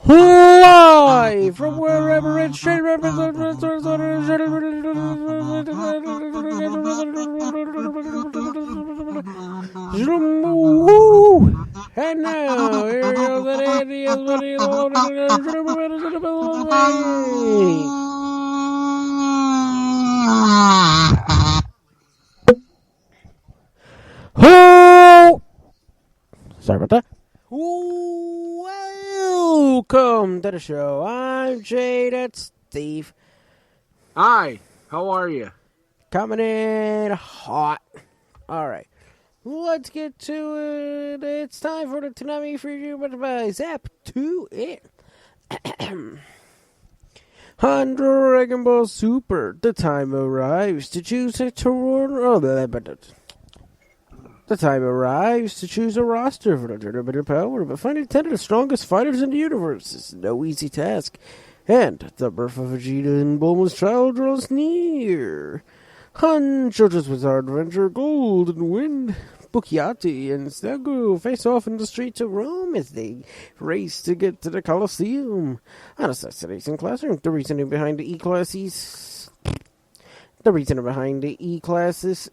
Live from wherever it's straight and now here goes an Andy Oh, sorry about that. Welcome to the show. I'm Jay. That's Steve. Hi. How are you? Coming in hot. All right. Let's get to it. It's time for the Tsunami Free by Zap to it. On Dragon Ball Super, the time arrives to choose a Toronto. The time arrives to choose a roster for the tournament of power, but finding 10 of the strongest fighters in the universe is no easy task. And the birth of Vegeta and Bulma's child draws near. On JoJo's Bizarre Adventure, Golden Wind, Bukiyati, and Sago face off in the streets of Rome as they race to get to the Colosseum. On Assassination Classroom, the reasoning behind the E-Classes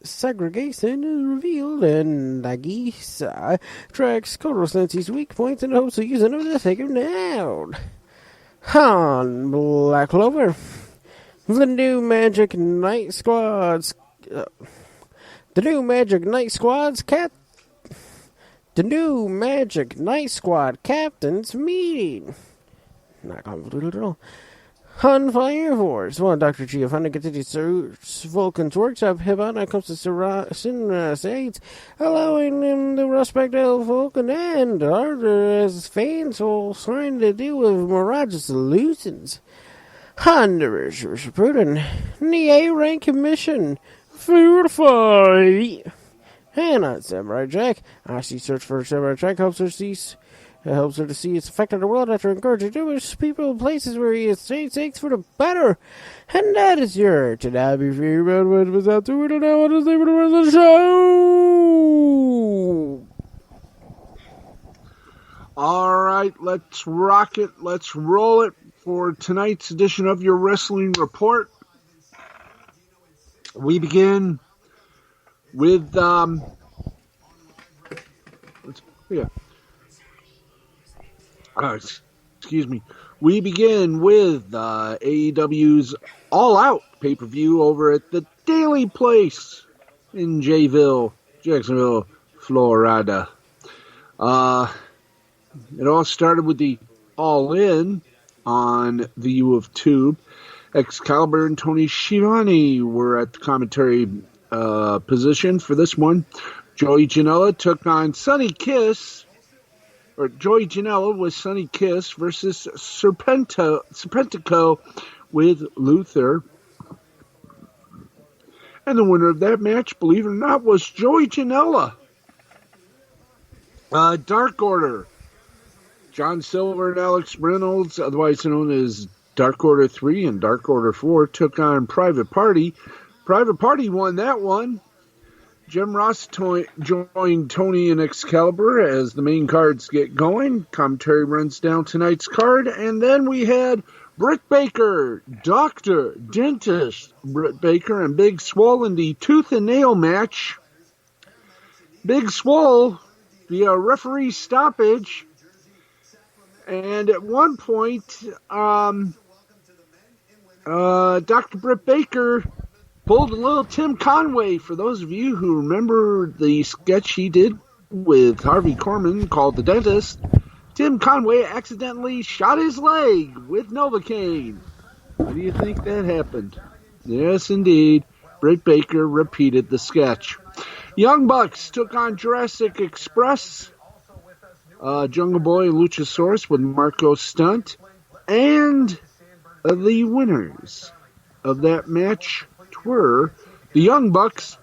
segregation is revealed, and Nagisa tracks Koro Sensei's weak points in hopes of using them to take him down. On Black Clover, the new Magic Knight Squad's captain's meeting. Not convoluted at all. On Fire Force, while Dr. Giovanni continues Vulcan's workshop, Hibana comes to Sinra's aids, allowing him to respect El Vulcan and Arthur as fans all trying to deal with Mirage's illusions. On the Rishipuden, the A-rank mission, Food Fight. And on Samurai Jack, Ashi search for Samurai Jack helps her to see its effect on the world after encouraging numerous people in places where he has changed things for the better. And that is your Tsunami Free Road when it was out to it, and now on the name of the rest of the show. All right, let's rock it. Let's roll it for tonight's edition of your Wrestling Report. We begin with We begin with AEW's All Out pay-per-view over at the Daily Place in Jacksonville, Florida. It all started with the All In on the U of Tube. Excalibur and Tony Schiavone were at the commentary position for this one. Joey Janela took on Sonny Kiss. Or Joey Janela with Sonny Kiss versus Serpentico with Luther. And the winner of that match, believe it or not, was Joey Janela. Dark Order. John Silver and Alex Reynolds, otherwise known as Dark Order 3 and Dark Order 4, took on Private Party. Private Party won that one. Jim Ross joined Tony and Excalibur as the main cards get going. Commentary runs down tonight's card. And then we had Britt Baker, Doctor, Dentist, Britt Baker, and Big Swole in the Tooth and Nail match. Big Swole via referee stoppage. And at one point, Dr. Britt Baker pulled a little Tim Conway. For those of you who remember the sketch he did with Harvey Korman called The Dentist, Tim Conway accidentally shot his leg with Novocaine. How do you think that happened? Yes, indeed. Britt Baker repeated the sketch. Young Bucks took on Jurassic Express. Jungle Boy and Luchasaurus with Marco Stunt. And the winners of that match were the Young Bucks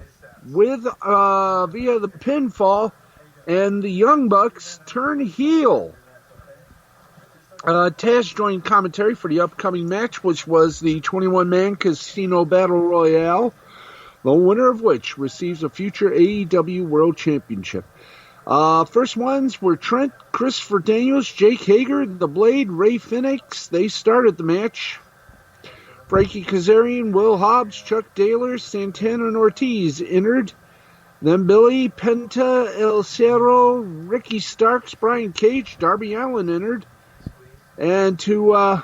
with via the pinfall, and the Young Bucks turn heel. Taz joined commentary for the upcoming match, which was the 21-man Casino Battle Royale, the winner of which receives a future AEW World Championship. First ones were Trent, Christopher Daniels, Jake Hager, The Blade, Ray Phoenix. They started the match. Frankie Kazarian, Will Hobbs, Chuck Taylor, Santana, and Ortiz entered. Then Billy, Penta, El Cerro, Ricky Starks, Brian Cage, Darby Allin entered. And to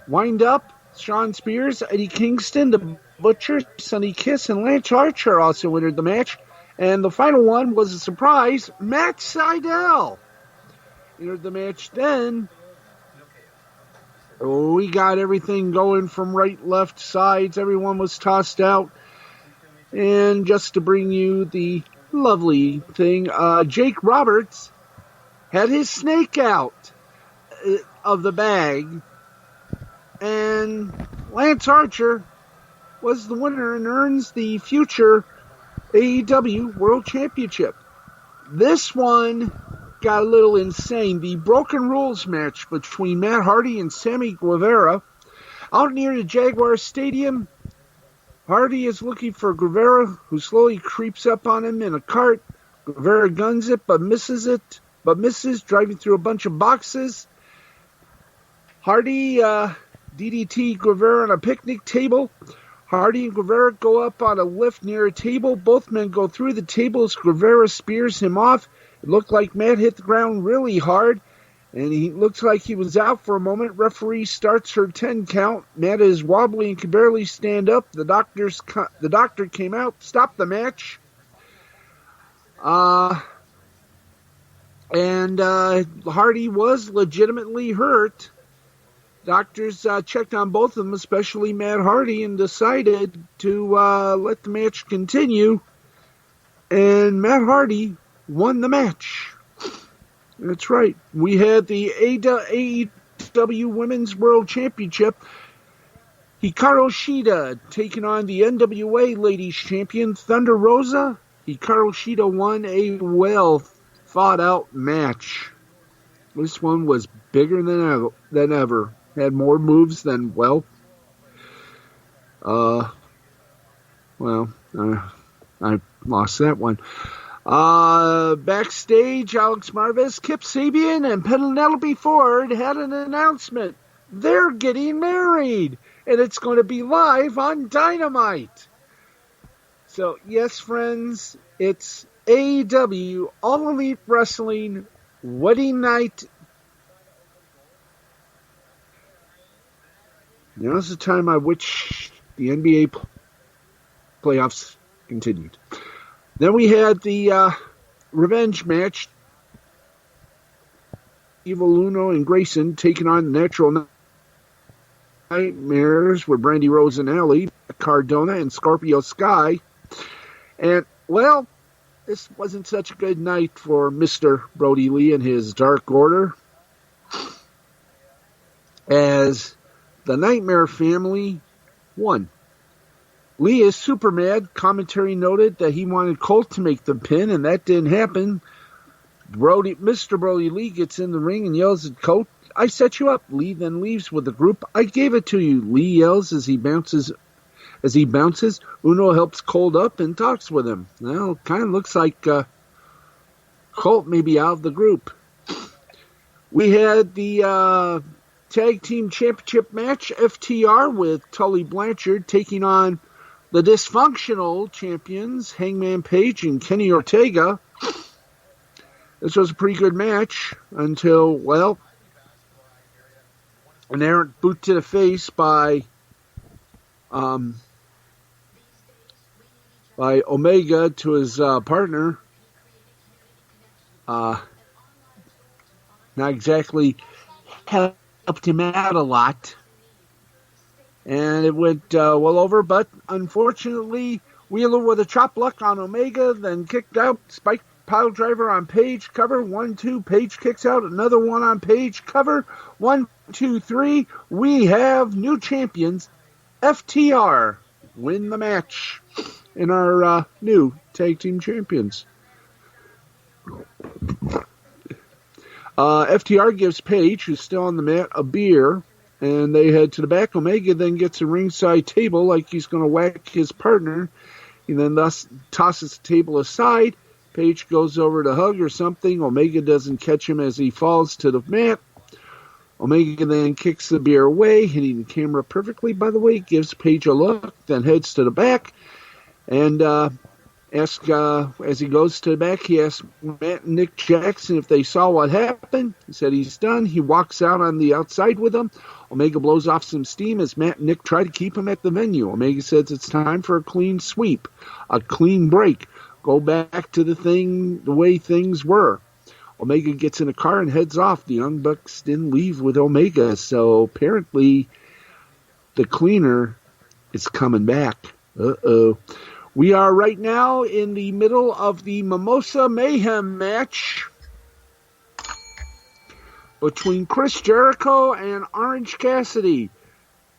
wind up, Sean Spears, Eddie Kingston, The Butcher, Sonny Kiss, and Lance Archer also entered the match. And the final one was a surprise, Matt Sydal entered the match. Then we got everything going from right, left, sides. Everyone was tossed out. And just to bring you the lovely thing, Jake Roberts had his snake out of the bag. And Lance Archer was the winner and earns the future AEW World Championship. This one got a little insane. The Broken Rules match between Matt Hardy and Sammy Guevara out near the Jaguar Stadium. Hardy is looking for Guevara, who slowly creeps up on him in a cart. Guevara guns it, but misses, driving through a bunch of boxes. Hardy DDT Guevara on a picnic table. Hardy and Guevara go up on a lift near a table. Both men go through the tables. Guevara spears him off. It looked like Matt hit the ground really hard, and he looks like he was out for a moment. Referee starts her 10 count. Matt is wobbly and can barely stand up. The doctor came out, stopped the match. And Hardy was legitimately hurt. Doctors checked on both of them, especially Matt Hardy, and decided to let the match continue. And Matt Hardy won the match. That's right. We had the AEW Women's World Championship. Hikaru Shida taking on the NWA Ladies Champion, Thunder Rosa. Hikaru Shida won a well-thought-out match. This one was bigger than ever. Had more moves than, I lost that one. Backstage, Alex Marvez, Kip Sabian, and Penelope Ford had an announcement. They're getting married, and it's going to be live on Dynamite. So, yes, friends, it's AEW All Elite Wrestling Wedding Night. Now's the time I wish the NBA playoffs continued. Then we had the revenge match. Evil Uno and Grayson taking on the Natural Nightmares with Brandy Rose and Alley, Cardona and Scorpio Sky. And, this wasn't such a good night for Mr. Brody Lee and his Dark Order, as the Nightmare family won. Lee is super mad. Commentary noted that he wanted Colt to make the pin, and that didn't happen. Mr. Brody Lee gets in the ring and yells at Colt, "I set you up." Lee then leaves with the group. "I gave it to you," Lee yells as he bounces. Uno helps Colt up and talks with him. Well, kind of looks like Colt may be out of the group. We had the Tag Team Championship match, FTR, with Tully Blanchard taking on the dysfunctional champions, Hangman Page and Kenny Ortega. This was a pretty good match until, an errant boot to the face by Omega to his partner. Not exactly helped him out a lot. And it went well over, but unfortunately, Wheeler with a chop block on Omega, then kicked out. Spike pile driver on Page, cover. 1-2, Page kicks out. Another one on Page, cover. 1, 2, 3. We have new champions. FTR win the match in our new tag team champions. FTR gives Page, who's still on the mat, a beer, and they head to the back. Omega then gets a ringside table like he's going to whack his partner. He then thus tosses the table aside. Page goes over to hug or something. Omega doesn't catch him as he falls to the mat. Omega then kicks the beer away, hitting the camera perfectly, by the way, gives Page a look, then heads to the back, and as he goes to the back, he asks Matt and Nick Jackson if they saw what happened. He said he's done. He walks out on the outside with them. Omega blows off some steam as Matt and Nick try to keep him at the venue. Omega says it's time for a clean sweep, a clean break, go back to the way things were. Omega gets in a car and heads off. The Young Bucks didn't leave with Omega, so apparently the cleaner is coming back. Uh-oh. We are right now in the middle of the Mimosa Mayhem match between Chris Jericho and Orange Cassidy.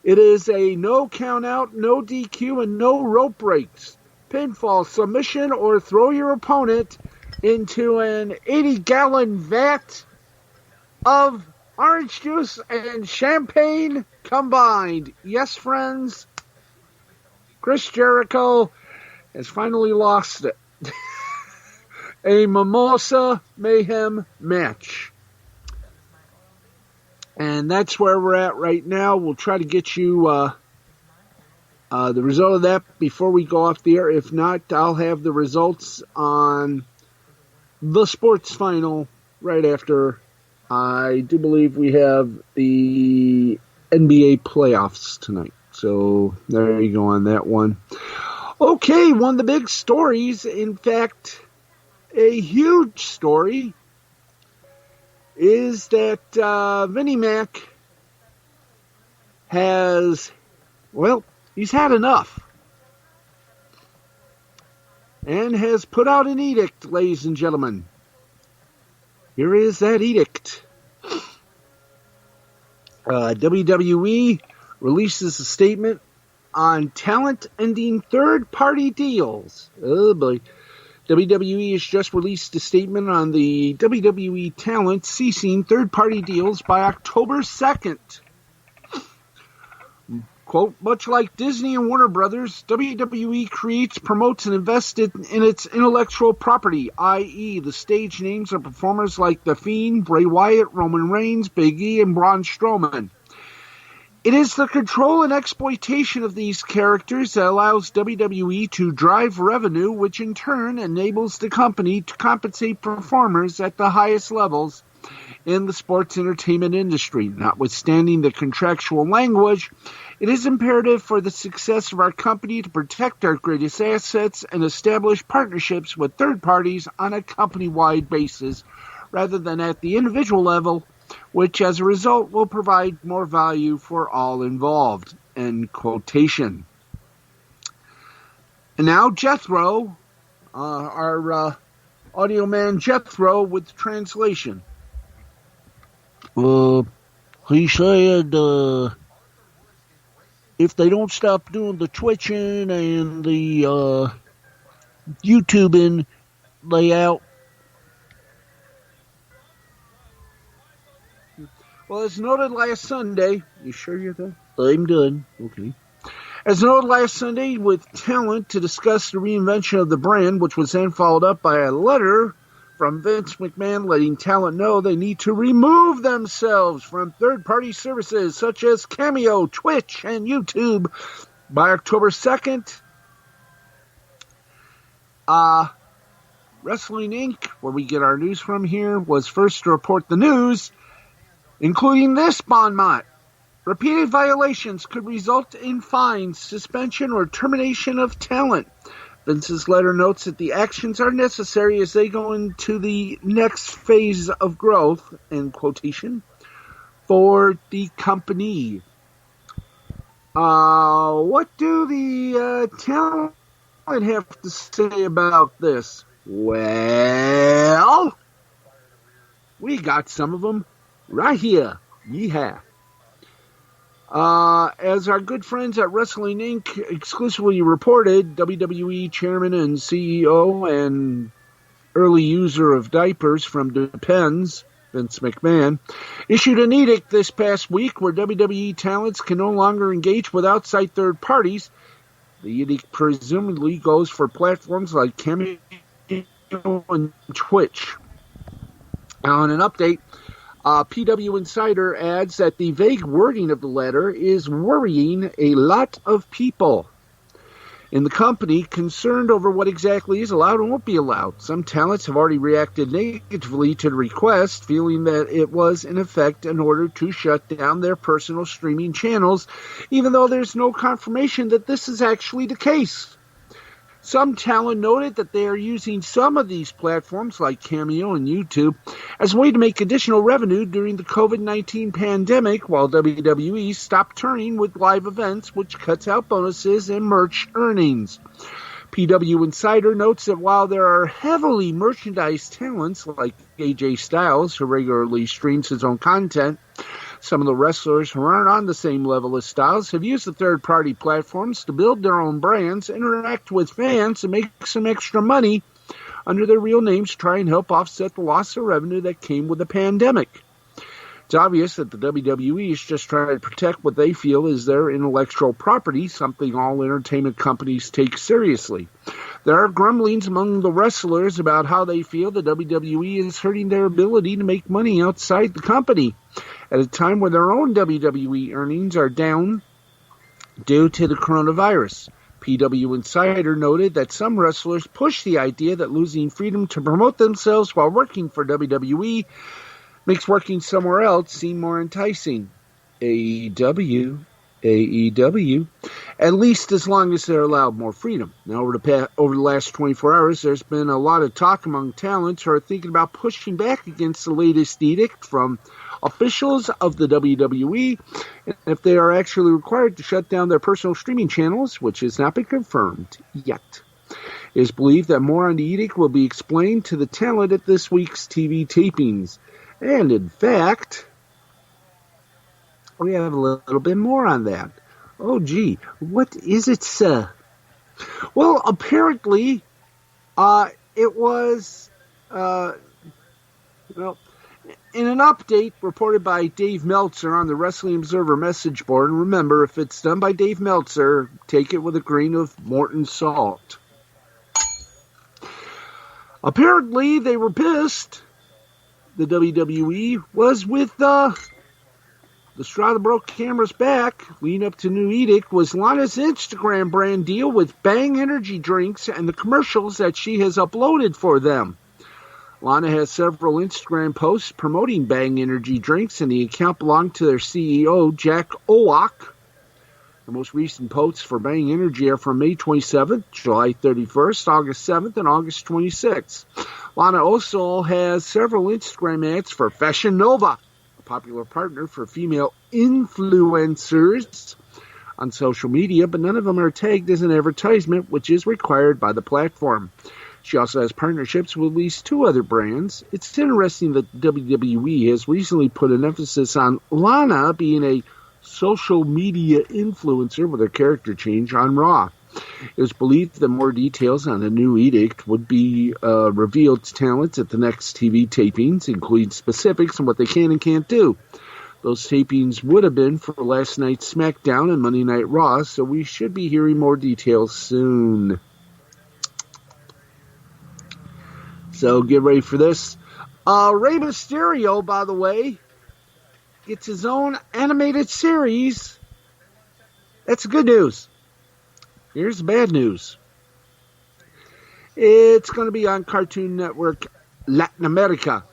It is a no count out, no DQ, and no rope breaks. Pinfall, submission, or throw your opponent into an 80-gallon vat of orange juice and champagne combined. Yes, friends, Chris Jericho has finally lost it. A Mimosa Mayhem match. And that's where we're at right now. We'll try to get you the result of that before we go off the air. If not, I'll have the results on the sports final right after. I do believe we have the NBA playoffs tonight. So there you go on that one. Okay, one of the big stories, in fact, a huge story, is that Vinnie Mac he's had enough. And has put out an edict, ladies and gentlemen. Here is that edict. WWE releases a statement on talent ending third-party deals. Oh boy. WWE has just released a statement on the WWE talent ceasing third-party deals by October 2nd. Quote, much like Disney and Warner Brothers, WWE creates, promotes, and invests in its intellectual property, i.e. the stage names of performers like The Fiend, Bray Wyatt, Roman Reigns, Big E, and Braun Strowman. It is the control and exploitation of these characters that allows WWE to drive revenue, which in turn enables the company to compensate performers at the highest levels in the sports entertainment industry. Notwithstanding the contractual language, it is imperative for the success of our company to protect our greatest assets and establish partnerships with third parties on a company-wide basis rather than at the individual level, which as a result will provide more value for all involved. End quotation. And now Jethro, our audio man Jethro with the translation. He said if they don't stop doing the twitching and the YouTubing layout. Well, as noted last Sunday, you sure you're done? I'm done. Okay. As noted last Sunday, with talent to discuss the reinvention of the brand, which was then followed up by a letter from Vince McMahon letting talent know they need to remove themselves from third-party services such as Cameo, Twitch, and YouTube by October 2nd. Wrestling Inc., where we get our news from here, was first to report the news, including this bon mot. Repeated violations could result in fines, suspension, or termination of talent. Vince's letter notes that the actions are necessary as they go into the next phase of growth, end quotation, for the company. What do the talent have to say about this? Well, we got some of them right here. Yeehaw. As our good friends at Wrestling Inc. exclusively reported, WWE Chairman and CEO and early user of diapers from Depends, Vince McMahon, issued an edict this past week where WWE talents can no longer engage with outside third parties. The edict presumably goes for platforms like Cameo and Twitch. Now, in an update, PW Insider adds that the vague wording of the letter is worrying a lot of people in the company concerned over what exactly is allowed and won't be allowed. Some talents have already reacted negatively to the request, feeling that it was in effect an order to shut down their personal streaming channels, even though there's no confirmation that this is actually the case. Some talent noted that they are using some of these platforms, like Cameo and YouTube, as a way to make additional revenue during the COVID-19 pandemic, while WWE stopped touring with live events, which cuts out bonuses and merch earnings. PW Insider notes that while there are heavily merchandised talents like AJ Styles, who regularly streams his own content, some of the wrestlers who aren't on the same level as Styles have used the third-party platforms to build their own brands, interact with fans, and make some extra money under their real names to try and help offset the loss of revenue that came with the pandemic. It's obvious that the WWE is just trying to protect what they feel is their intellectual property, something all entertainment companies take seriously. There are grumblings among the wrestlers about how they feel the WWE is hurting their ability to make money outside the company at a time where their own WWE earnings are down due to the coronavirus. PW Insider noted that some wrestlers push the idea that losing freedom to promote themselves while working for WWE makes working somewhere else seem more enticing. AEW, at least as long as they're allowed more freedom. Now, over the last 24 hours, there's been a lot of talk among talents who are thinking about pushing back against the latest edict from officials of the WWE, and if they are actually required to shut down their personal streaming channels, which has not been confirmed yet. It is believed that more on the edict will be explained to the talent at this week's TV tapings. And in fact, we have a little bit more on that. Oh, gee, what is it, sir? Well, apparently, it was, in an update reported by Dave Meltzer on the Wrestling Observer message board, and remember, if it's done by Dave Meltzer, take it with a grain of Morton salt. Apparently, they were pissed. The WWE was with the straw that broke cameras back, leading up to new edict, was Lana's Instagram brand deal with Bang Energy drinks and the commercials that she has uploaded for them. Lana has several Instagram posts promoting Bang Energy drinks, and the account belonged to their CEO, Jack Owak. The most recent posts for Bang Energy are from May 27th, July 31st, August 7th, and August 26th. Lana also has several Instagram ads for Fashion Nova, a popular partner for female influencers on social media, but none of them are tagged as an advertisement, which is required by the platform. She also has partnerships with at least two other brands. It's interesting that WWE has recently put an emphasis on Lana being a social media influencer with her character change on Raw. It was believed that more details on the new edict would be revealed to talents at the next TV tapings, including specifics on what they can and can't do. Those tapings would have been for last night's SmackDown and Monday Night Raw, so we should be hearing more details soon. So get ready for this. Rey Mysterio, by the way, gets his own animated series. That's good news. Here's the bad news. It's going to be on Cartoon Network Latin America.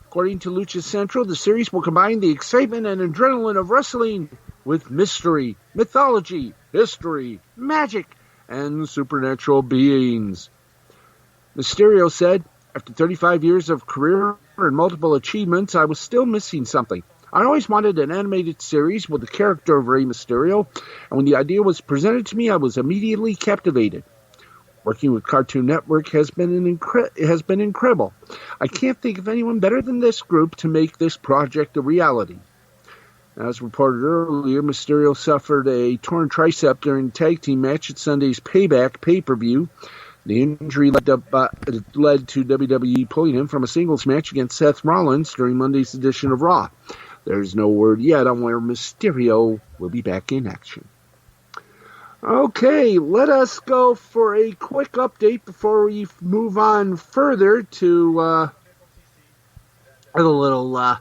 According to Lucha Central, the series will combine the excitement and adrenaline of wrestling with mystery, mythology, history, magic, and supernatural beings. Mysterio said, "After 35 years of career and multiple achievements, I was still missing something. I always wanted an animated series with the character of Rey Mysterio, and when the idea was presented to me, I was immediately captivated. Working with Cartoon Network has been incredible. I can't think of anyone better than this group to make this project a reality." As reported earlier, Mysterio suffered a torn tricep during a tag team match at Sunday's Payback pay-per-view. The injury led to WWE pulling him from a singles match against Seth Rollins during Monday's edition of Raw. There's no word yet on where Mysterio will be back in action. Okay, let us go for a quick update before we move on further to the little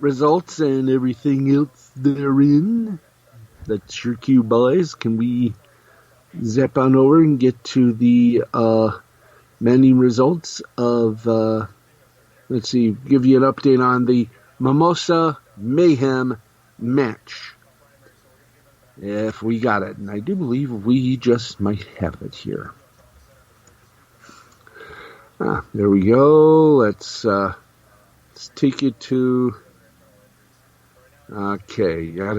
results and everything else therein. That's your cue, boys. Can we zap on over and get to the many results of, let's see, give you an update on the Mimosa Mayhem match. If we got it, and I do believe we just might have it here. There we go. Let's take it to. Okay. No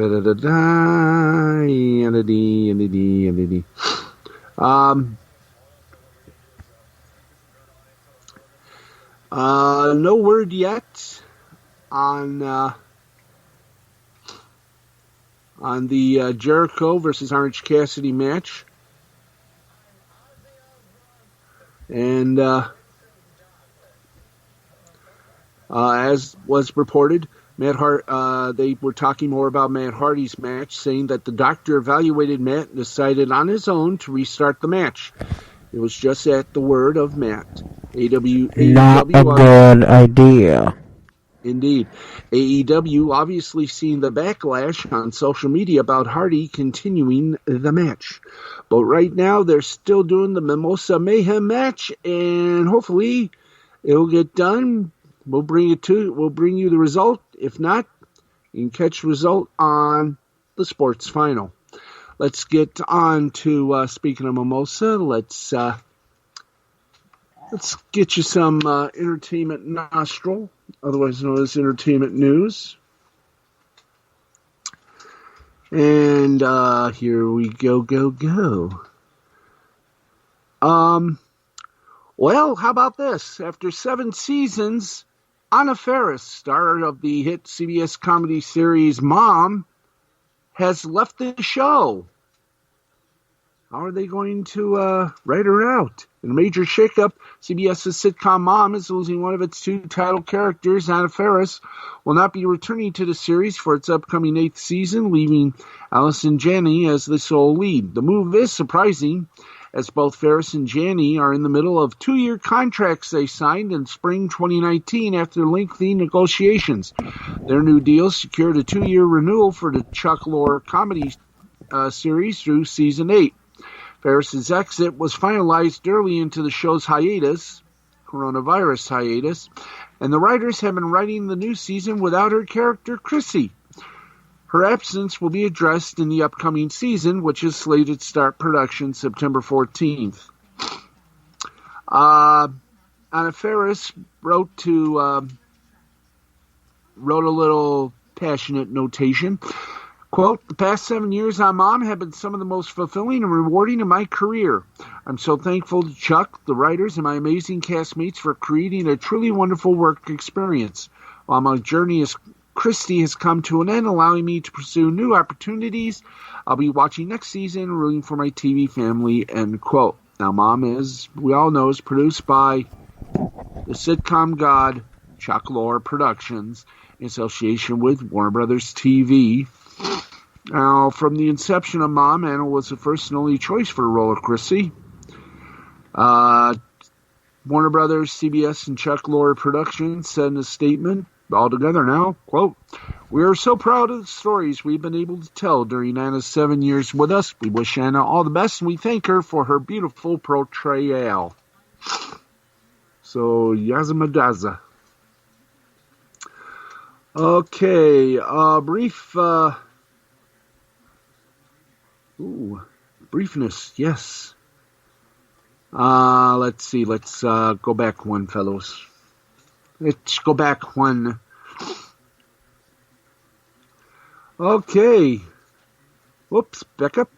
word yet on the Jericho versus Orange Cassidy match. And as was reported, Matt Hart, they were talking more about Matt Hardy's match, saying that the doctor evaluated Matt and decided on his own to restart the match. It was just at the word of Matt. Not a good idea. Indeed. AEW obviously seen the backlash on social media about Hardy continuing the match. But right now they're still doing the Mimosa Mayhem match, and hopefully it'll get done. We'll bring you the result. If not, you can catch the result on the Sports Final. Let's get on to speaking of Mimosa. Let's get you some entertainment nostril, otherwise known as entertainment news. And here we go. Well, how about this? After 7 seasons, Anna Faris, star of the hit CBS comedy series Mom, has left the show. How are they going to write her out? In a major shakeup, CBS's sitcom Mom is losing one of its 2 title characters. Anna Faris will not be returning to the series for its upcoming 8th season, leaving Allison Janney as the sole lead. The move is surprising, as both Faris and Janney are in the middle of 2-year contracts they signed in spring 2019 after lengthy negotiations. Their new deal secured a 2-year renewal for the Chuck Lorre comedy series through season 8. Faris' exit was finalized early into the show's coronavirus hiatus, and the writers have been writing the new season without her character, Chrissy. Her absence will be addressed in the upcoming season, which is slated to start production September 14th. Anna Faris wrote a little passionate notation. Quote, "The past 7 years on Mom have been some of the most fulfilling and rewarding in my career. I'm so thankful to Chuck, the writers, and my amazing castmates for creating a truly wonderful work experience. While my journey as Christy has come to an end, allowing me to pursue new opportunities, I'll be watching next season, rooting for my TV family," end quote. Now, Mom, as we all know, is produced by the sitcom god Chuck Lorre Productions in association with Warner Brothers TV. Now, from the inception of Mom, Anna was the first and only choice for the role of Chrissy. Warner Brothers, CBS, and Chuck Lorre Productions said in a statement, all together now, quote, "We are so proud of the stories we've been able to tell during Anna's 7 years with us. We wish Anna all the best, and we thank her for her beautiful portrayal." So, Yazamadaza. Okay, briefness, yes. Let's see, let's go back one, fellows. Let's go back one. Okay. Whoops, back up.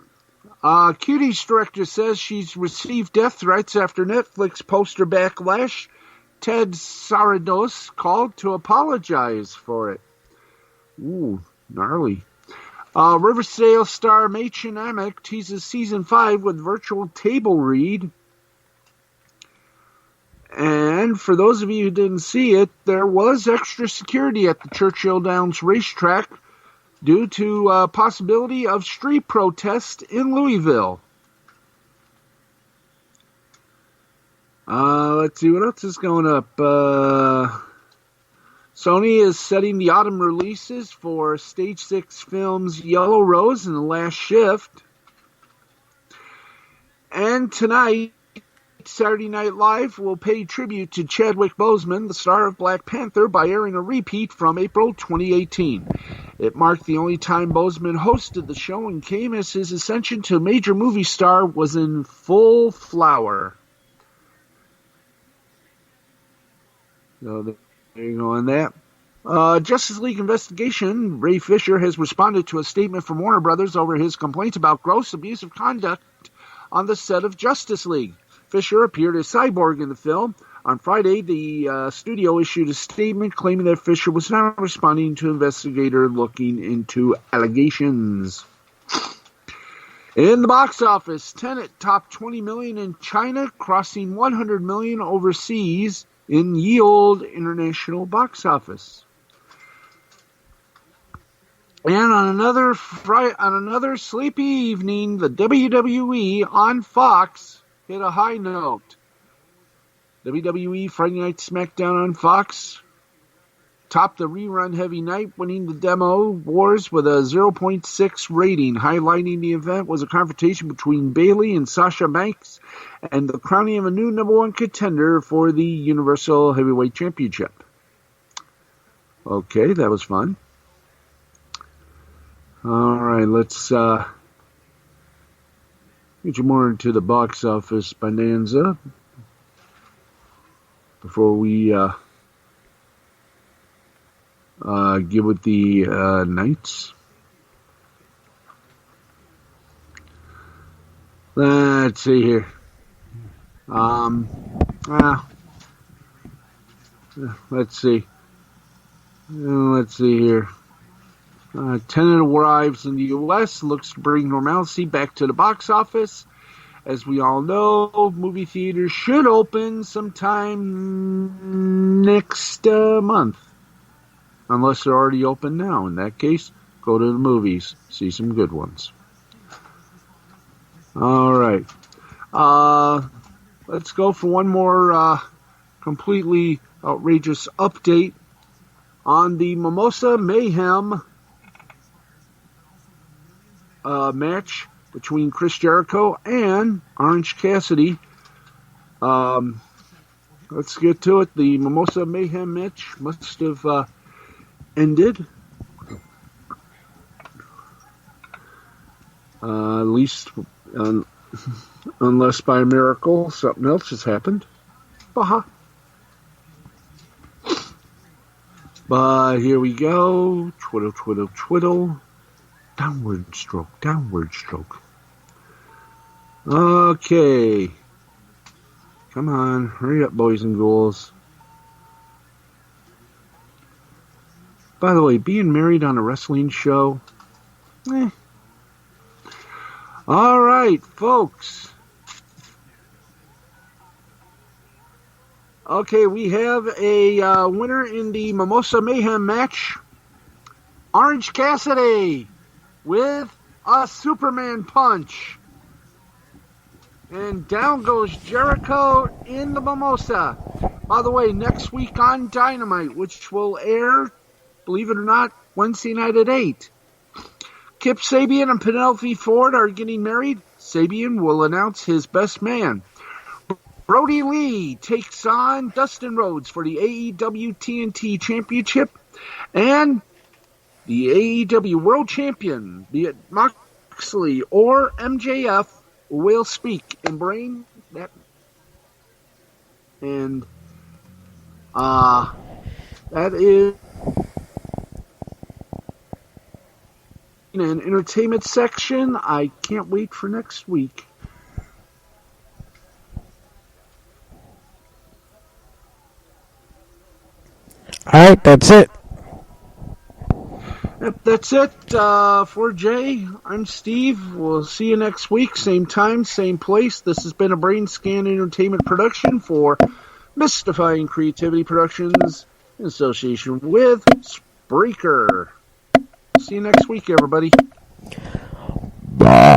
Cutie's director says she's received death threats after Netflix poster backlash. Ted Sarandos called to apologize for it. Ooh, gnarly. Riverdale star Machen Amick teases season 5 with virtual table read. And for those of you who didn't see it, there was extra security at the Churchill Downs racetrack due to possibility of street protest in Louisville. Let's see what else is going up. Sony is setting the autumn releases for Stage 6 Films' Yellow Rose and The Last Shift. And tonight, Saturday Night Live will pay tribute to Chadwick Boseman, the star of Black Panther, by airing a repeat from April 2018. It marked the only time Boseman hosted the show and came as his ascension to major movie star was in full flower. So there you go on that. Justice League investigation. Ray Fisher has responded to a statement from Warner Brothers over his complaints about gross abusive conduct on the set of Justice League. Fisher appeared as Cyborg in the film. On Friday, the studio issued a statement claiming that Fisher was not responding to an investigator looking into allegations. In the box office, Tenet topped $20 million in China, crossing $100 million overseas in Yield International box office. And on another sleepy evening, the WWE on Fox hit a high note. WWE Friday Night SmackDown on Fox topped the rerun heavy night, winning the demo wars with a 0.6 rating. Highlighting the event was a confrontation between Bayley and Sasha Banks and the crowning of a new number one contender for the Universal Heavyweight Championship. Okay, that was fun. All right, let's get you more into the box office bonanza before we get with the nights. Let's see here. Let's see. Let's see here. Tenet arrives in the U.S., looks to bring normalcy back to the box office. As we all know, movie theaters should open sometime next month. Unless they're already open now. In that case, go to the movies. See some good ones. All right. Let's go for one more completely outrageous update on the Mimosa Mayhem match between Chris Jericho and Orange Cassidy. Let's get to it. The Mimosa Mayhem match must have ended. At least, unless by a miracle something else has happened. Baha. But here we go. Twiddle, twiddle, twiddle. Downward stroke, downward stroke. Okay. Come on, hurry up, boys and ghouls. By the way, being married on a wrestling show, All right, folks. Okay, we have a winner in the Mimosa Mayhem match. Orange Cassidy with a Superman punch. And down goes Jericho in the Mimosa. By the way, next week on Dynamite, which will air, believe it or not, Wednesday night at 8. Kip Sabian and Penelope Ford are getting married. Sabian will announce his best man. Brody Lee takes on Dustin Rhodes for the AEW TNT Championship. And the AEW World Champion, be it Moxley or MJF, will speak and bring that. And that is an entertainment section. I can't wait for next week. Alright, that's it. Yep, that's it for Jay. I'm Steve. We'll see you next week. Same time, same place. This has been a Brain Scan Entertainment production for Mystifying Creativity Productions in association with Spreaker. See you next week, everybody. Bye.